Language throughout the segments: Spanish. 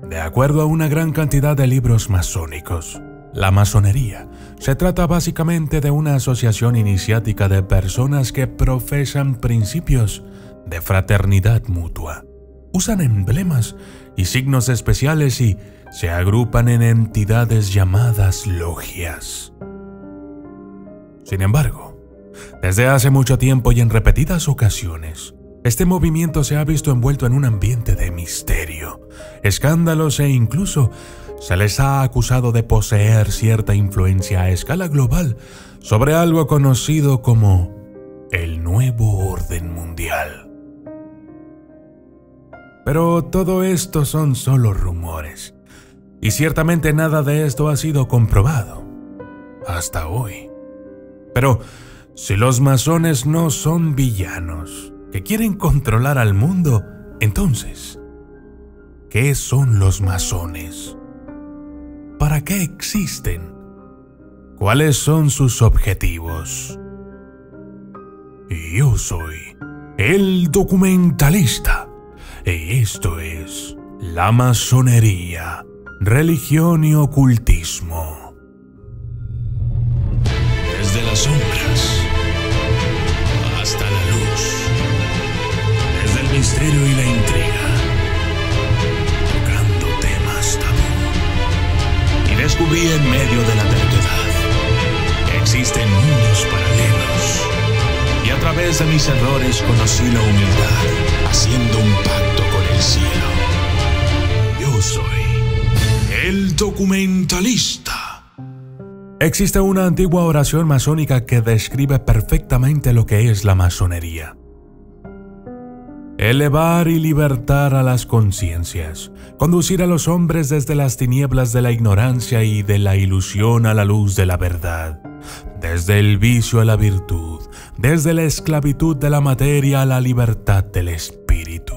De acuerdo a una gran cantidad de libros masónicos, la masonería se trata básicamente de una asociación iniciática de personas que profesan principios de fraternidad mutua, usan emblemas y signos especiales y se agrupan en entidades llamadas logias. Sin embargo, desde hace mucho tiempo y en repetidas ocasiones, este movimiento se ha visto envuelto en un ambiente de misterio, escándalos e incluso se les ha acusado de poseer cierta influencia a escala global sobre algo conocido como el nuevo orden mundial. Pero todo esto son solo rumores, y ciertamente nada de esto ha sido comprobado hasta hoy. Pero si los masones no son villanos que quieren controlar al mundo, entonces, ¿qué son los masones? ¿Para qué existen? ¿Cuáles son sus objetivos? Yo soy el documentalista, y esto es la masonería, religión y ocultismo. Desde las sombras hasta la luz, desde el misterio y la intriga, tocando temas tabú. Y descubrí en medio de la terquedad que existen mundos paralelos. Y a través de mis errores conocí la humildad, haciendo un pacto con el cielo. Yo soy el documentalista. Existe una antigua oración masónica que describe perfectamente lo que es la masonería. Elevar y libertar a las conciencias, conducir a los hombres desde las tinieblas de la ignorancia y de la ilusión a la luz de la verdad, desde el vicio a la virtud, desde la esclavitud de la materia a la libertad del espíritu.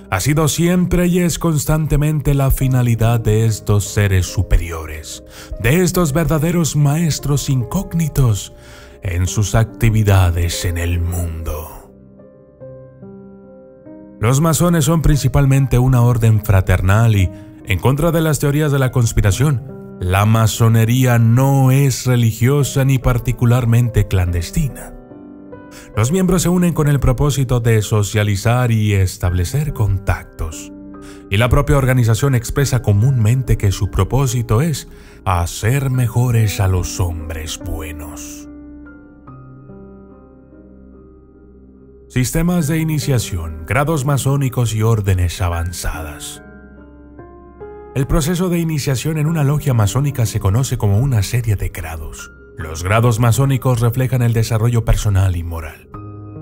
Ha sido siempre y es constantemente la finalidad de estos seres superiores, de estos verdaderos maestros incógnitos en sus actividades en el mundo. Los masones son principalmente una orden fraternal y, en contra de las teorías de la conspiración, la masonería no es religiosa ni particularmente clandestina. Los miembros se unen con el propósito de socializar y establecer contactos. Y la propia organización expresa comúnmente que su propósito es hacer mejores a los hombres buenos. Sistemas de iniciación, grados masónicos y órdenes avanzadas. El proceso de iniciación en una logia masónica se conoce como una serie de grados. Los grados masónicos reflejan el desarrollo personal y moral.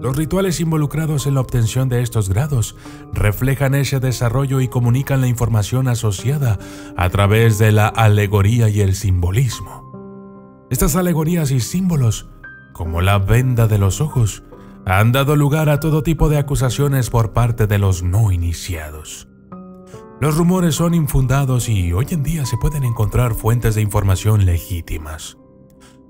Los rituales involucrados en la obtención de estos grados reflejan ese desarrollo y comunican la información asociada a través de la alegoría y el simbolismo. Estas alegorías y símbolos, como la venda de los ojos, han dado lugar a todo tipo de acusaciones por parte de los no iniciados. Los rumores son infundados y hoy en día se pueden encontrar fuentes de información legítimas,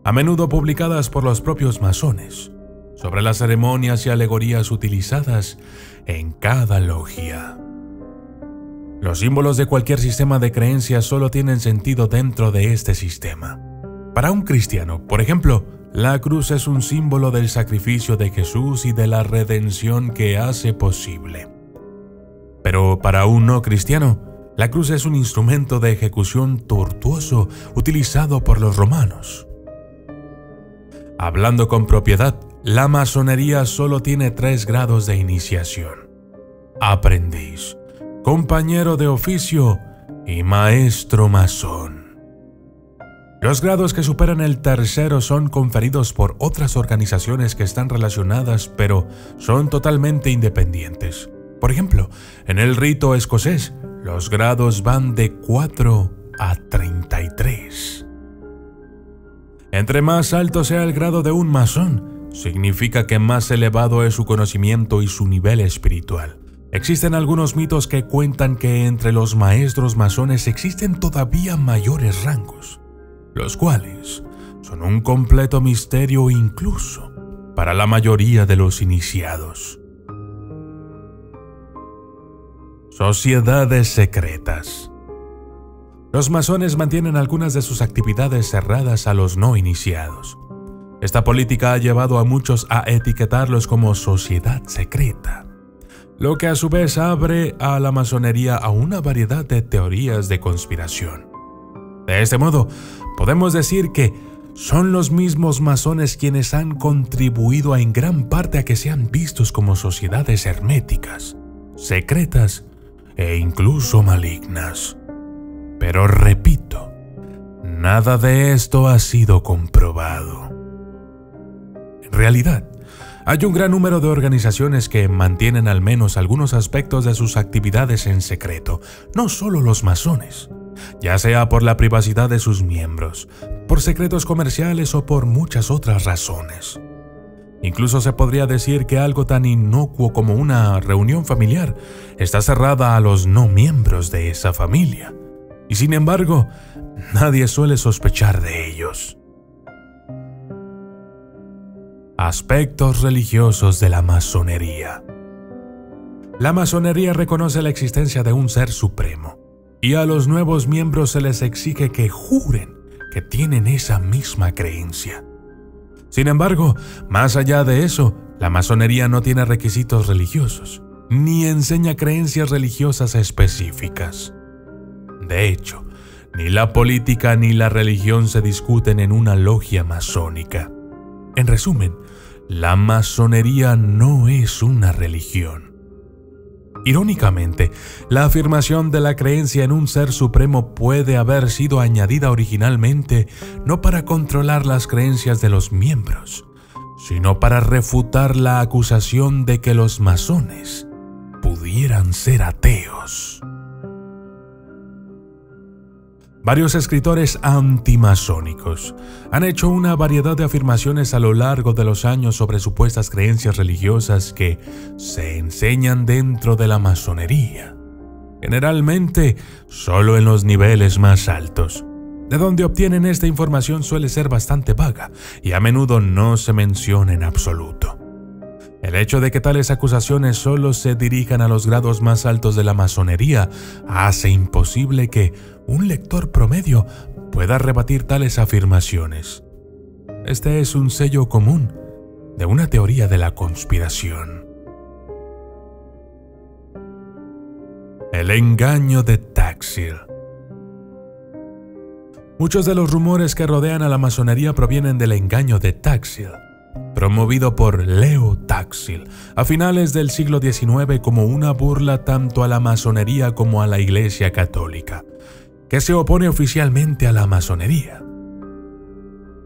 a menudo publicadas por los propios masones, sobre las ceremonias y alegorías utilizadas en cada logia. Los símbolos de cualquier sistema de creencias solo tienen sentido dentro de este sistema. Para un cristiano, por ejemplo, la cruz es un símbolo del sacrificio de Jesús y de la redención que hace posible. Pero para un no cristiano, la cruz es un instrumento de ejecución tortuoso utilizado por los romanos. Hablando con propiedad, la masonería solo tiene 3 grados de iniciación: aprendiz, compañero de oficio y maestro masón. Los grados que superan el tercero son conferidos por otras organizaciones que están relacionadas, pero son totalmente independientes. Por ejemplo, en el rito escocés, los grados van de 4 a 33. Entre más alto sea el grado de un masón, significa que más elevado es su conocimiento y su nivel espiritual. Existen algunos mitos que cuentan que entre los maestros masones existen todavía mayores rangos, los cuales son un completo misterio incluso para la mayoría de los iniciados. Sociedades secretas. Los masones mantienen algunas de sus actividades cerradas a los no iniciados. Esta política ha llevado a muchos a etiquetarlos como sociedad secreta, lo que a su vez abre a la masonería a una variedad de teorías de conspiración. De este modo, podemos decir que son los mismos masones quienes han contribuido en gran parte a que sean vistos como sociedades herméticas, secretas e incluso malignas. Pero repito, nada de esto ha sido comprobado. En realidad, hay un gran número de organizaciones que mantienen al menos algunos aspectos de sus actividades en secreto, no solo los masones, ya sea por la privacidad de sus miembros, por secretos comerciales o por muchas otras razones. Incluso se podría decir que algo tan inocuo como una reunión familiar está cerrada a los no miembros de esa familia, y sin embargo, nadie suele sospechar de ellos. Aspectos religiosos de la masonería. La masonería reconoce la existencia de un ser supremo, y a los nuevos miembros se les exige que juren que tienen esa misma creencia. Sin embargo, más allá de eso, la masonería no tiene requisitos religiosos, ni enseña creencias religiosas específicas. De hecho, ni la política ni la religión se discuten en una logia masónica. En resumen, la masonería no es una religión. Irónicamente, la afirmación de la creencia en un ser supremo puede haber sido añadida originalmente no para controlar las creencias de los miembros, sino para refutar la acusación de que los masones pudieran ser ateos. Varios escritores antimasónicos han hecho una variedad de afirmaciones a lo largo de los años sobre supuestas creencias religiosas que se enseñan dentro de la masonería, generalmente solo en los niveles más altos. De donde obtienen esta información suele ser bastante vaga y a menudo no se menciona en absoluto. El hecho de que tales acusaciones solo se dirijan a los grados más altos de la masonería hace imposible que un lector promedio pueda rebatir tales afirmaciones. Este es un sello común de una teoría de la conspiración. El engaño de Taxil. Muchos de los rumores que rodean a la masonería provienen del engaño de Taxil, promovido por Leo Taxil a finales del siglo XIX como una burla tanto a la masonería como a la Iglesia Católica, que se opone oficialmente a la masonería.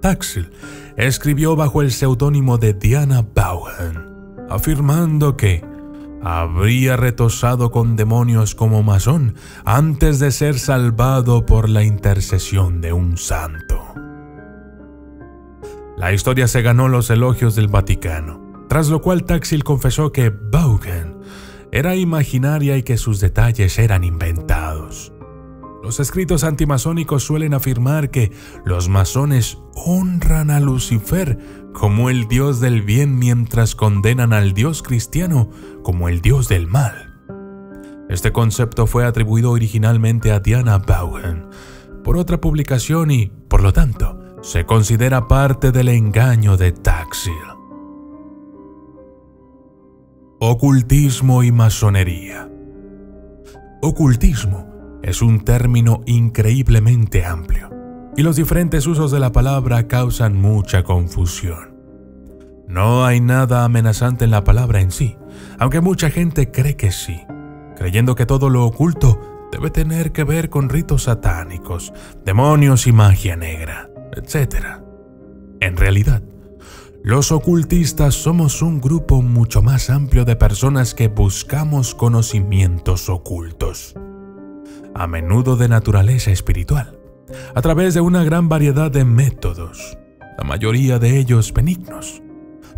Taxil escribió bajo el seudónimo de Diana Vaughan, afirmando que habría retosado con demonios como masón antes de ser salvado por la intercesión de un santo. La historia se ganó los elogios del Vaticano, tras lo cual Taxil confesó que Vaughan era imaginaria y que sus detalles eran inventados. Los escritos antimasónicos suelen afirmar que los masones honran a Lucifer como el dios del bien mientras condenan al dios cristiano como el dios del mal. Este concepto fue atribuido originalmente a Diana Vaughan por otra publicación y, por lo tanto, se considera parte del engaño de Taxil. Ocultismo y masonería. Ocultismo es un término increíblemente amplio, y los diferentes usos de la palabra causan mucha confusión. No hay nada amenazante en la palabra en sí, aunque mucha gente cree que sí, creyendo que todo lo oculto debe tener que ver con ritos satánicos, demonios y magia negra, etc. En realidad, los ocultistas somos un grupo mucho más amplio de personas que buscamos conocimientos ocultos, a menudo de naturaleza espiritual, a través de una gran variedad de métodos, la mayoría de ellos benignos.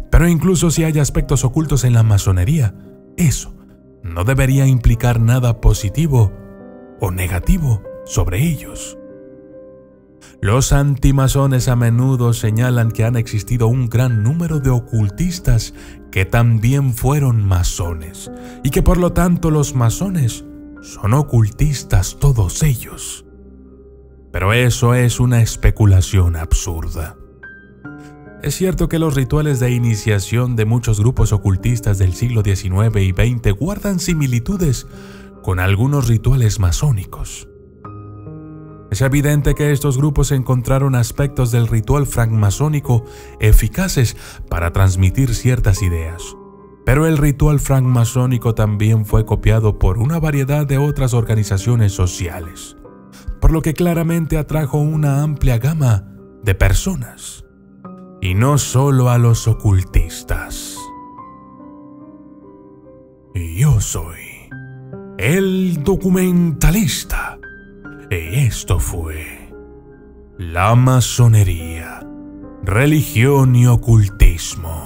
Pero incluso si hay aspectos ocultos en la masonería, eso no debería implicar nada positivo o negativo sobre ellos. Los antimasones a menudo señalan que han existido un gran número de ocultistas que también fueron masones, y que por lo tanto los masones son ocultistas todos ellos. pero eso es una especulación absurda. Es cierto que los rituales de iniciación de muchos grupos ocultistas del siglo XIX y XX guardan similitudes con algunos rituales masónicos. Es evidente que estos grupos encontraron aspectos del ritual francmasónico eficaces para transmitir ciertas ideas, pero el ritual francmasónico también fue copiado por una variedad de otras organizaciones sociales, por lo que claramente atrajo una amplia gama de personas, y no solo a los ocultistas. Yo soy el documentalista. Y esto fue la masonería, religión y ocultismo.